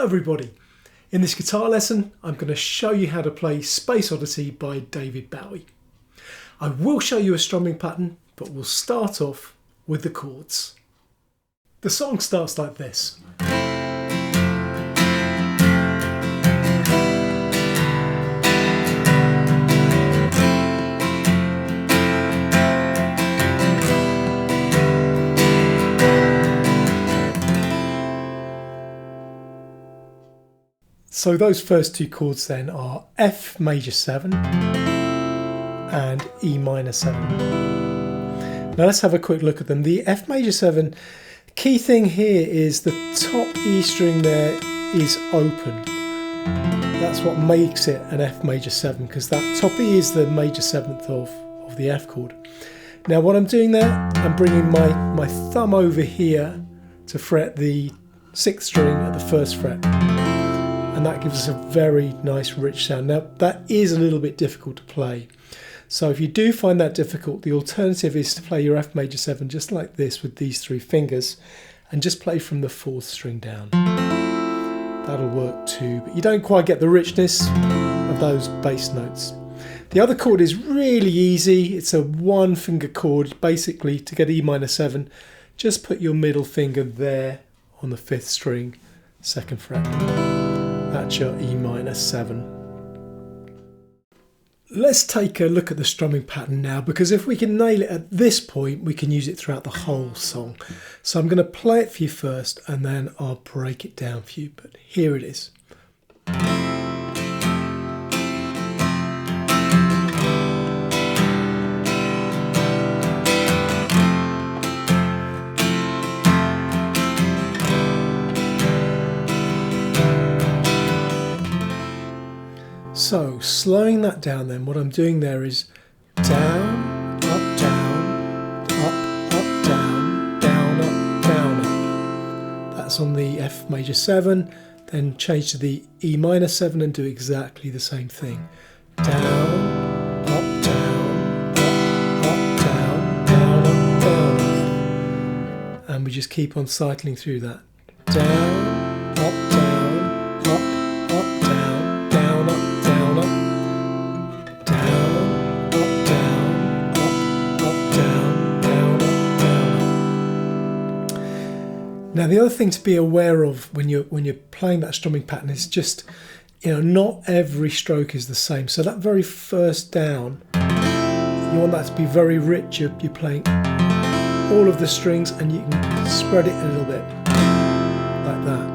everybody. In this guitar lesson I'm going to show you how to play Space Oddity by David Bowie. I will show you a strumming pattern, but we'll start off with the chords. The song starts like this. So those first two chords then are F major 7 and E minor 7. Now let's have a quick look at them. The F major 7, key thing here is the top E string there is open. That's what makes it an F major 7, because that top E is the major 7th of the F chord. Now what I'm doing there, I'm bringing my thumb over here to fret the 6th string at the 1st fret. And that gives us a very nice rich sound. Now that is a little bit difficult to play. So if you do find that difficult, the alternative is to play your F major 7 just like this with these 3 fingers and just play from the 4th string down. That'll work too, but you don't quite get the richness of those bass notes. The other chord is really easy. It's a 1-finger chord. Basically, to get E minor 7, just put your middle finger there on the 5th string, 2nd fret. That's your E minor 7. Let's take a look at the strumming pattern now, because if we can nail it at this point, we can use it throughout the whole song. So I'm going to play it for you first and then I'll break it down for you, but here it is. So, slowing that down then, what I'm doing there is down, up, down, up, down, down, up, down, up. That's on the F major 7, then change to the E minor 7 and do exactly the same thing. Down, up, down, up, down, down, up, down, up. And we just keep on cycling through that. Down, up, down. Now the other thing to be aware of when you're playing that strumming pattern is just, not every stroke is the same. So that very first down, you want that to be very rich. You're playing all of the strings and you can spread it a little bit like that.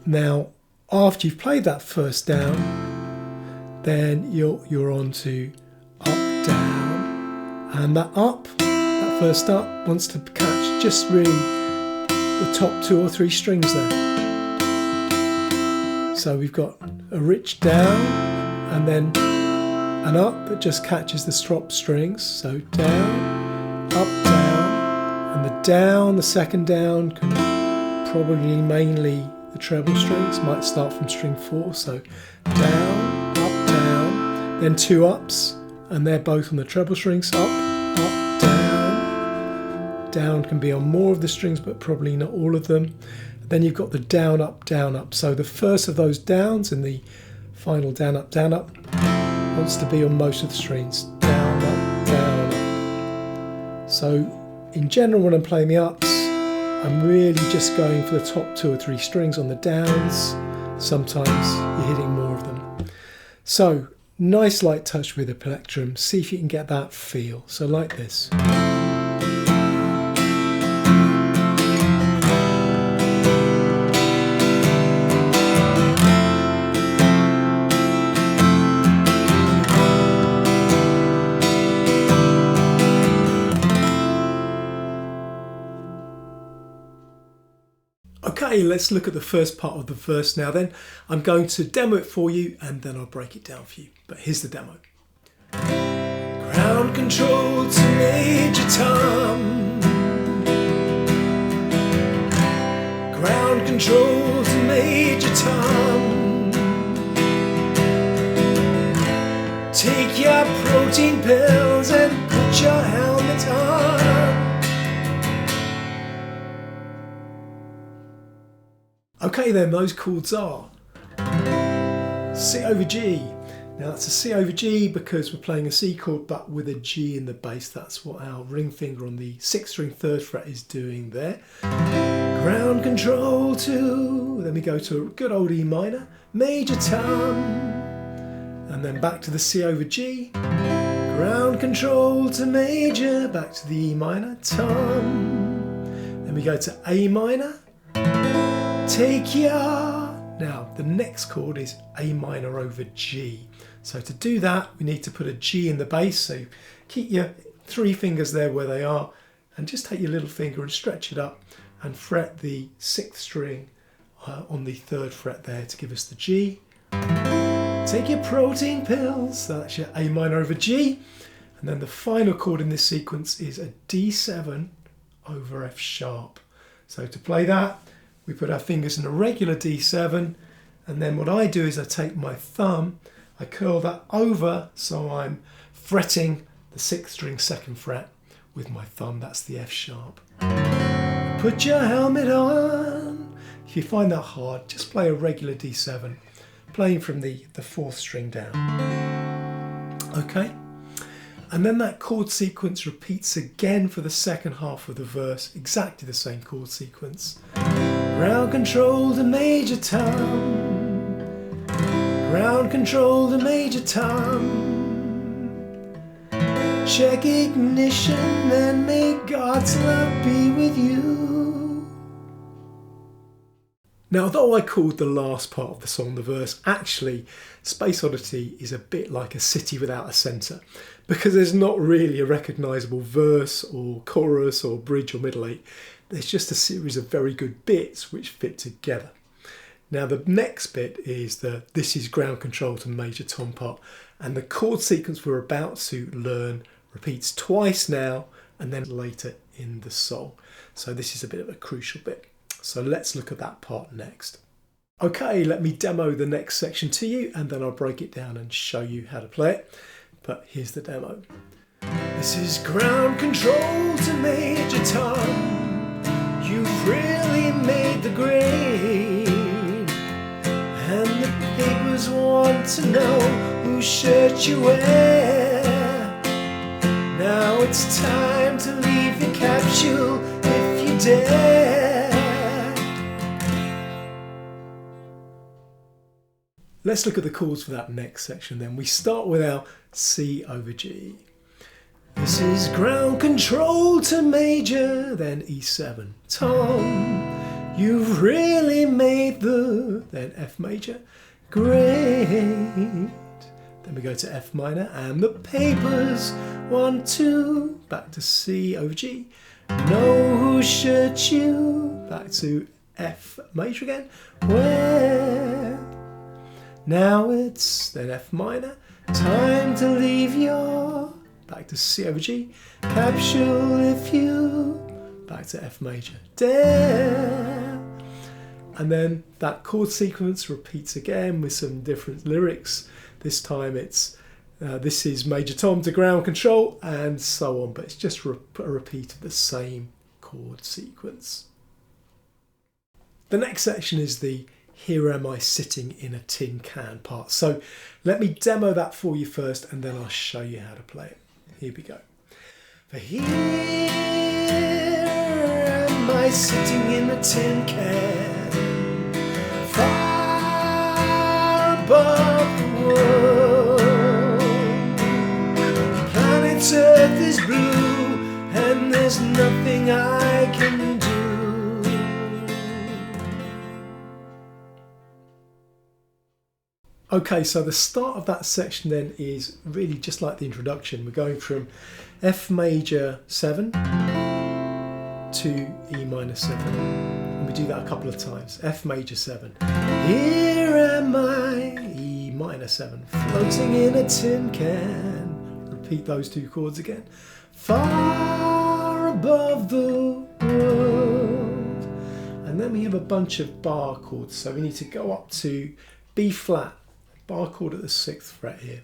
Now after you've played that first down, then you're on to up, down, and that up, that first up wants to catch just really the top 2 or 3 strings there. So we've got a rich down and then an up that just catches the top strings. So down, up, down, and the down, the second down can probably mainly the treble strings, might start from string 4. So down, up, down, then 2 ups and they're both on the treble strings, up, down. Down can be on more of the strings, but probably not all of them. Then you've got the down, up, down, up. So the first of those downs in the final down, up, wants to be on most of the strings. Down, up, down, up. So in general, when I'm playing the ups, I'm really just going for the top 2 or 3 strings. On the downs, sometimes you're hitting more of them. So nice light touch with the plectrum. See if you can get that feel. So like this. Okay, let's look at the first part of the verse now then. I'm going to demo it for you and then I'll break it down for you. But here's the demo. Ground control to Major Tom. Ground control to Major Tom. Take your protein pills and put your helmet on. Okay then, those chords are C over G. Now that's a C over G because we're playing a C chord but with a G in the bass. That's what our ring finger on the 6th string 3rd fret is doing there. Ground control to, then we go to a good old E minor, major tom, and then back to the C over G. Ground control to major, back to the E minor, tom. Then we go to A minor, take ya. Now the next chord is A minor over G. So to do that we need to put a G in the bass, so keep your 3 fingers there where they are and just take your little finger and stretch it up and fret the 6th string on the 3rd fret there to give us the G. Take your protein pills, so that's your A minor over G, and then the final chord in this sequence is a D7 over F sharp. So to play that we put our fingers in a regular D7, and then what I do is I take my thumb, I curl that over so I'm fretting the 6th string 2nd fret with my thumb, that's the F sharp. Put your helmet on. If you find that hard, just play a regular D7, playing from the 4th string down. Okay? And then that chord sequence repeats again for the second half of the verse, exactly the same chord sequence. Ground control to major tom. Ground control to major tom. Check ignition and may God's love be with you. Now, although I called the last part of the song the verse, actually Space Oddity is a bit like a city without a centre, because there's not really a recognisable verse or chorus or bridge or middle eight. There's just a series of very good bits which fit together. Now the next bit is the this is ground control to major tom part, and the chord sequence we're about to learn repeats twice now and then later in the song. So this is a bit of a crucial bit. So let's look at that part next. Okay, let me demo the next section to you and then I'll break it down and show you how to play it. But here's the demo. This is ground control to major tom. You've really made the grade, and the papers want to know whose shirt you wear. Now it's time to leave the capsule if you dare. Let's look at the chords for that next section then. We start with our C over G. This is ground control to major, then E7 tom. You've really made the, then F major, great. Then we go to F minor and the papers 1, 2, back to C over G. Know who shirt you, back to F major again, where? Now it's then F minor, time to leave your, back to C over G, capsule if you, back to F major, dare. And then that chord sequence repeats again with some different lyrics. This time it's this is major tom to ground control and so on, but it's just a repeat of the same chord sequence. The next section is the Here Am I Sitting in a Tin Can part. So let me demo that for you first and then I'll show you how to play it. Here we go. For here am I sitting in a tin can, far above the world. Planet Earth is blue and there's nothing I can do. Okay, so the start of that section then is really just like the introduction. We're going from F major 7 to E minor 7. And we do that a couple of times. F major 7. Here am I, E minor 7, floating in a tin can. Repeat those 2 chords again. Far above the world. And then we have a bunch of bar chords. So we need to go up to B flat. Bar chord at the 6th fret here.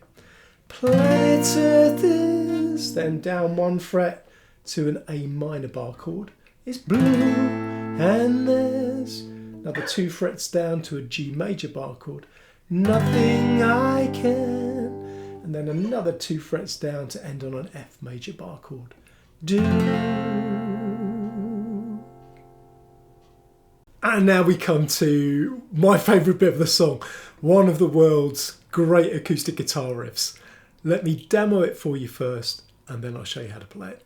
Planet Earth is, then down 1 fret to an A minor bar chord. It's blue and there's another 2 frets down to a G major bar chord, nothing I can, and then another 2 frets down to end on an F major bar chord, do. And now we come to my favourite bit of the song, one of the world's great acoustic guitar riffs. Let me demo it for you first, and then I'll show you how to play it.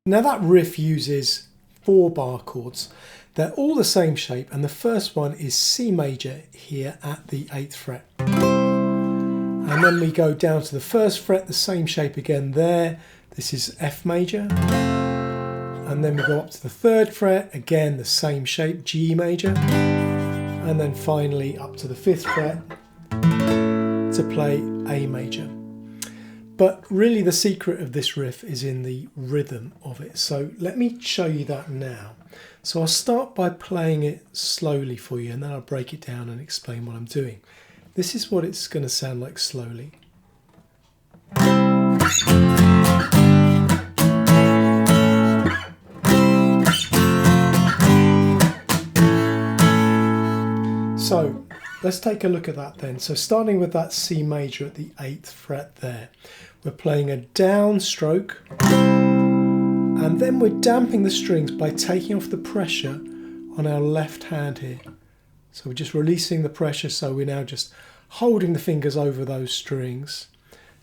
Now that riff uses 4 bar chords. They're all the same shape, and the first one is C major here at the 8th fret. And then we go down to the 1st fret, the same shape again there. This is F major. And then we go up to the 3rd fret, again the same shape, G major. And then finally up to the 5th fret to play A major. But really the secret of this riff is in the rhythm of it. So let me show you that now. So I'll start by playing it slowly for you, and then I'll break it down and explain what I'm doing. This is what it's going to sound like slowly. So let's take a look at that then. So starting with that C major at the 8th fret there, we're playing a down stroke, and then we're damping the strings by taking off the pressure on our left hand here. So we're just releasing the pressure, so we're now just holding the fingers over those strings,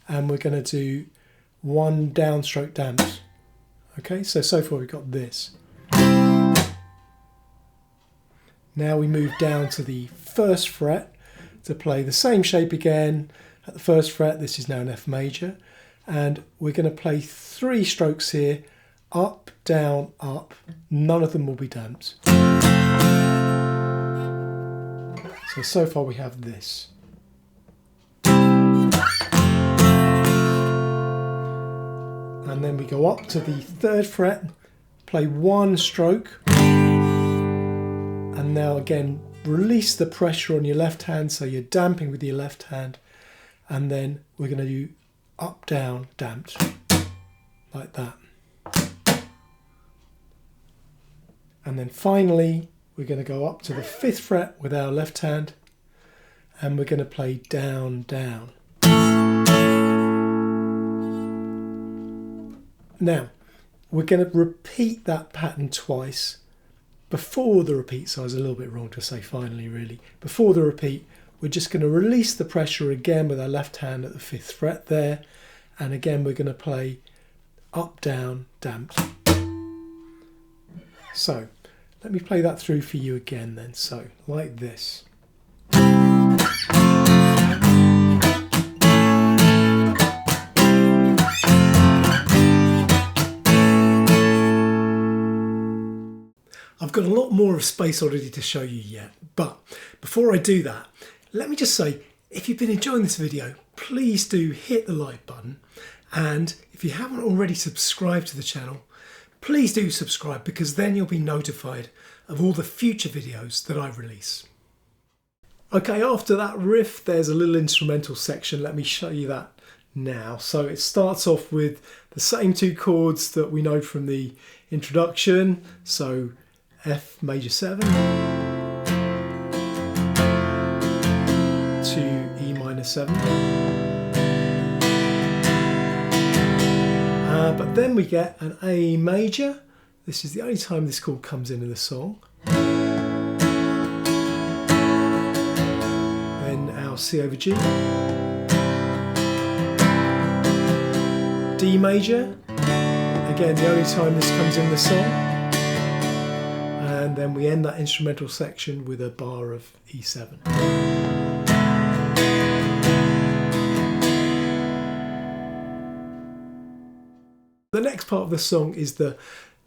and we're going to do 1 downstroke damped. Okay, so far we've got this. Now we move down to the 1st fret to play the same shape again. At the 1st fret, this is now an F major, and we're going to play 3 strokes here, up, down, up. None of them will be damped. So far we have this. And then we go up to the 3rd fret, play 1 stroke, and now again release the pressure on your left hand, so you're damping with your left hand, and then we're going to do up, down, damped, like that. And then finally we're going to go up to the 5th fret with our left hand, and we're going to play down, down. Now we're going to repeat that pattern twice. Before the repeat, so I was a little bit wrong to say finally really. Before the repeat, we're just going to release the pressure again with our left hand at the 5th fret there, and again we're going to play up, down, damped. So let me play that through for you again then. So like this. I've got a lot more of Space Oddity to show you yet, but before I do that, let me just say, if you've been enjoying this video, please do hit the like button, and if you haven't already subscribed to the channel, please do subscribe, because then you'll be notified of all the future videos that I release. Okay, after that riff, there's a little instrumental section. Let me show you that now. So it starts off with the same 2 chords that we know from the introduction. So F major 7 to E minor 7. But then we get an A major. This is the only time this chord comes in the song. Then our C over G. D major. Again, the only time this comes in the song. And then we end that instrumental section with a bar of E7. The next part of the song is the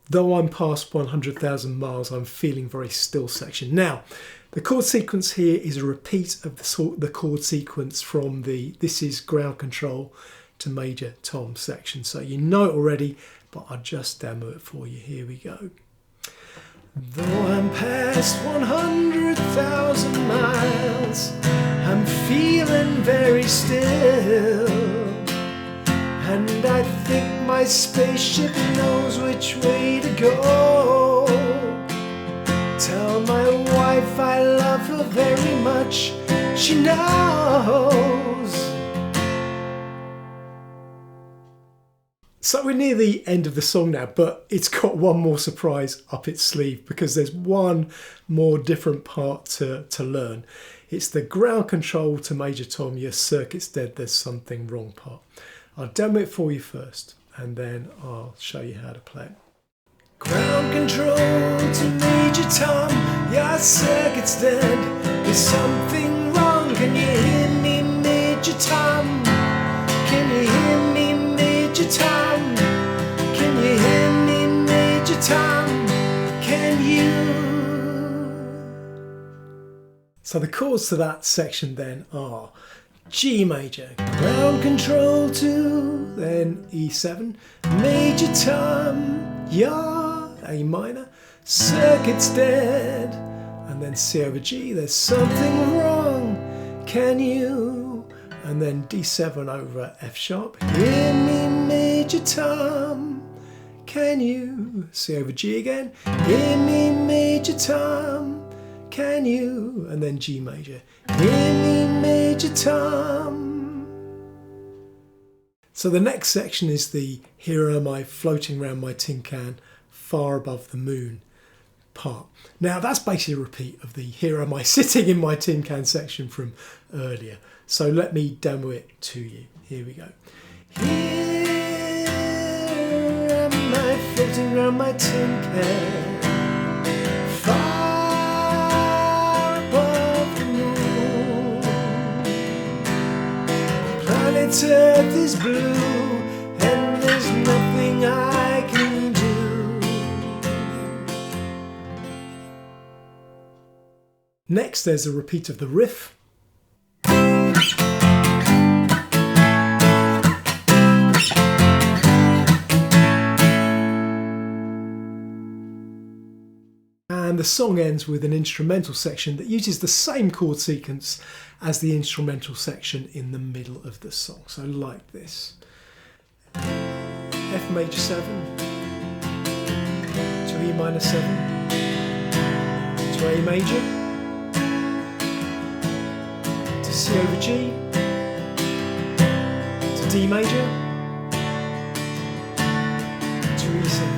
"Though I'm past 100,000 miles, I'm feeling very still" section. Now, the chord sequence here is a repeat of the chord sequence from the "This is ground control" to major tom section. So you know it already, but I'll just demo it for you. Here we go. Though I'm past 100,000 miles, I'm feeling very still, and I think my spaceship knows which way to go. Tell my wife I love her very much, she knows. So we're near the end of the song now, but it's got one more surprise up its sleeve, because there's one more different part to learn. It's the ground control to Major Tom, your circuit's dead, there's something wrong part. I'll demo it for you first, and then I'll show you how to play it. Ground control to Major Tom, your circuit's dead, there's something wrong. Can you hear me, Major Tom? Can you hear me, Major Tom? Can you hear me, Major Tom? Can you? So the chords to that section then are G major, ground control to, then E7, Major Tom, your A minor, circuit's dead, and then C over G, there's something wrong, can you? And then D7 over F sharp, hear me, Major Tom, can you? C over G again, hear me, Major Tom, can you? And then G major, hear me, Major Tom. So the next section is the Here Am I Floating Around My Tin Can Far Above the Moon part. Now that's basically a repeat of the Here Am I Sitting in My Tin Can section from earlier. So let me demo it to you. Here we go. Here am I floating around my tin can, far above the moon. Planet Earth is blue, and there's nothing I can do. Next, there's a repeat of the riff. And the song ends with an instrumental section that uses the same chord sequence as the instrumental section in the middle of the song. So like this. F major 7 to E minor 7 to A major to C over G to D major to E7.